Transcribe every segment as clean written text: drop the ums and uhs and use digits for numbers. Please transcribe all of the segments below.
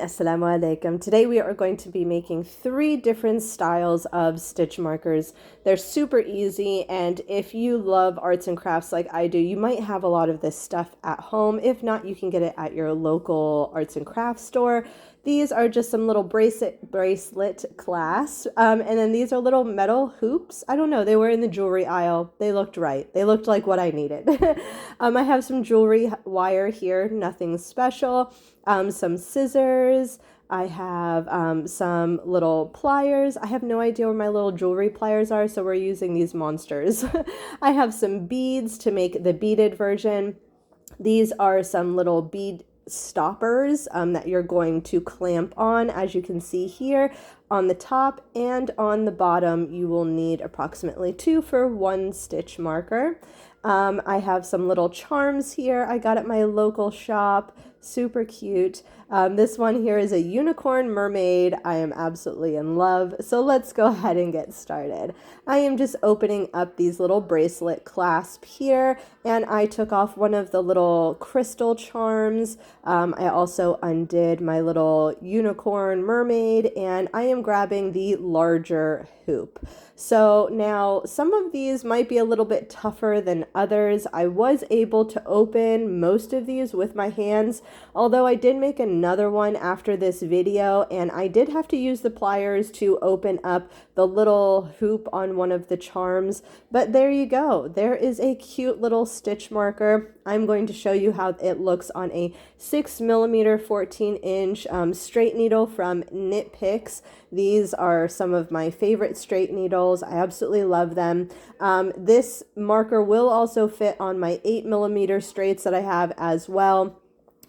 Assalamu alaikum. Today we are going to be making 3 different styles of stitch markers. They're super easy, and if you love arts and crafts like I do, you might have a lot of this stuff at home. If not, you can get it at your local arts and crafts store. These are just some little bracelet clasps, and then these are little metal hoops. I don't know, they were in the jewelry aisle. They looked right. They looked like what I needed. I have some jewelry wire here, nothing special. Some scissors. I have some little pliers. I have no idea where my little jewelry pliers are, so we're using these monsters. I have some beads to make the beaded version. These are some little bead stoppers that you're going to clamp on. As you can see here, on the top and on the bottom, you will need approximately 2 for 1 stitch marker. I have some little charms here I got at my local shop. Super cute. This one here is a unicorn mermaid. I am absolutely in love. So let's go ahead and get started. I am just opening up these little bracelet clasp here, and I took off one of the little crystal charms. I also undid my little unicorn mermaid, and I am grabbing the larger hoop. So now some of these might be a little bit tougher than others. I was able to open most of these with my hands, although I did make another one after this video, and I did have to use the pliers to open up the little hoop on one of the charms. But there you go. There is a cute little stitch marker. I'm going to show you how it looks on a 6mm 14-inch straight needle from Knit Picks. These are some of my favorite straight needles. I absolutely love them. This marker will also fit on my 8mm straights that I have as well.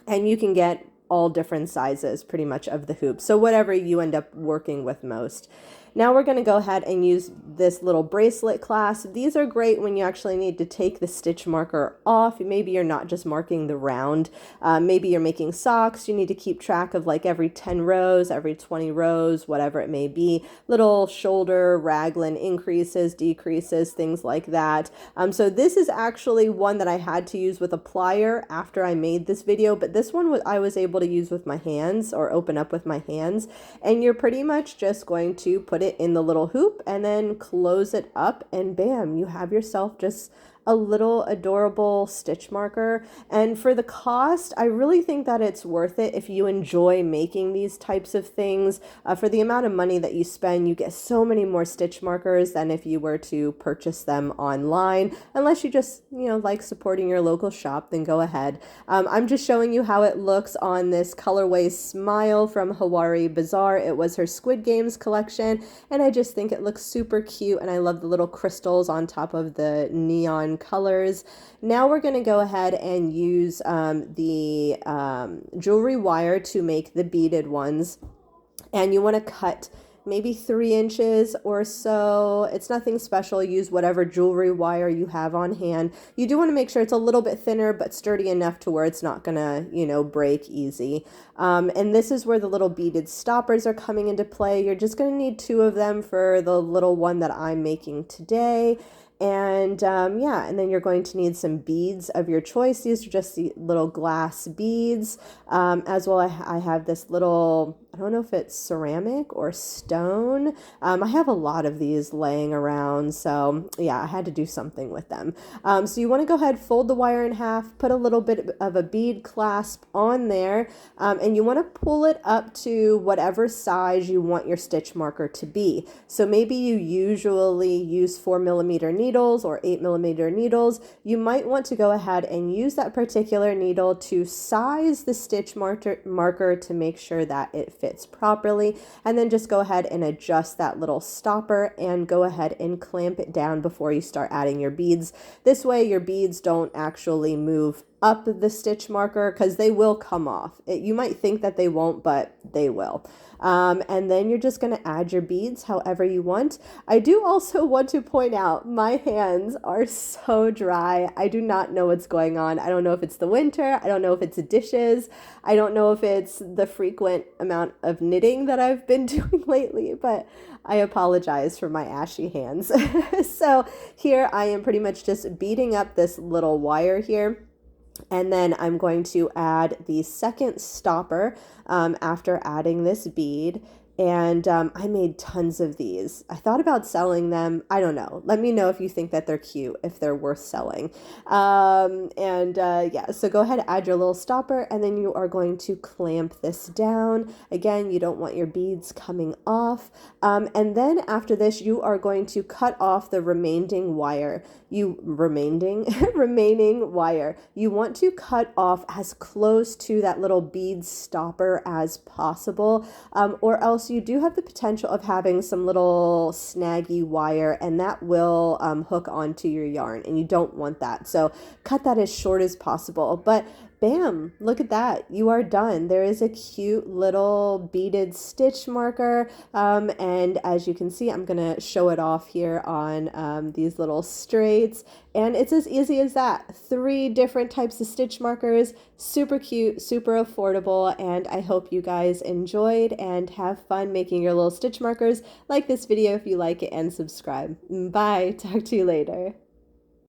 And you can get all different sizes pretty much of the hoop. So whatever you end up working with most. Now we're going to go ahead and use this little bracelet clasp. These are great when you actually need to take the stitch marker off. Maybe you're not just marking the round. Maybe you're making socks. You need to keep track of like every 10 rows, every 20 rows, whatever it may be. Little shoulder raglan increases, decreases, things like that. So this is actually one that I had to use with a plier after I made this video, but this one I was able to use with my hands, or open up with my hands. And you're pretty much just going to put it in the little hoop and then close it up, and bam, you have yourself just a little adorable stitch marker. And for the cost, I really think that it's worth it if you enjoy making these types of things. For the amount of money that you spend, you get so many more stitch markers than if you were to purchase them online. Unless you just, like supporting your local shop, then go ahead. I'm just showing you how it looks on this colorway Smile from Hawari Bazaar. It was her Squid Games collection, and I just think it looks super cute, and I love the little crystals on top of the neon colors. Now we're going to go ahead and use the jewelry wire to make the beaded ones, and you want to cut maybe 3 inches or so. It's nothing special. Use whatever jewelry wire you have on hand. You do want to make sure it's a little bit thinner but sturdy enough to where it's not gonna, break easy. And this is where the little beaded stoppers are coming into play. You're just going to need 2 of them for the little one that I'm making today. And and then you're going to need some beads of your choice. These are just the little glass beads. As well, I have this little, I don't know if it's ceramic or stone. I have a lot of these laying around, so yeah, I had to do something with them. So you want to go ahead, fold the wire in half, put a little bit of a bead clasp on there, and you want to pull it up to whatever size you want your stitch marker to be. So maybe you usually use 4mm needles or 8mm needles. You might want to go ahead and use that particular needle to size the stitch marker to make sure that it fits properly, and then just go ahead and adjust that little stopper and go ahead and clamp it down before you start adding your beads. This way your beads don't actually move up the stitch marker, because they will come off. You might think that they won't, but they will. And then you're just going to add your beads however you want. I do also want to point out my hands are so dry. I do not know what's going on. I don't know if it's the winter. I don't know if it's dishes. I don't know if it's the frequent amount of knitting that I've been doing lately, but I apologize for my ashy hands. So here I am pretty much just beading up this little wire here. And then I'm going to add the second stopper after adding this bead. And I made tons of these. I thought about selling them. I don't know. Let me know if you think that they're cute, if they're worth selling. Yeah, so go ahead, add your little stopper, and then you are going to clamp this down. Again, you don't want your beads coming off. And then after this, you are going to cut off the remaining wire. Remaining wire. You want to cut off as close to that little bead stopper as possible, or else you do have the potential of having some little snaggy wire, and that will hook onto your yarn, and you don't want that. So cut that as short as possible. But bam, look at that. You are done. There is a cute little beaded stitch marker. And as you can see, I'm going to show it off here on these little straights. And it's as easy as that. 3 different types of stitch markers. Super cute, super affordable. And I hope you guys enjoyed and have fun making your little stitch markers. Like this video if you like it, and subscribe. Bye. Talk to you later.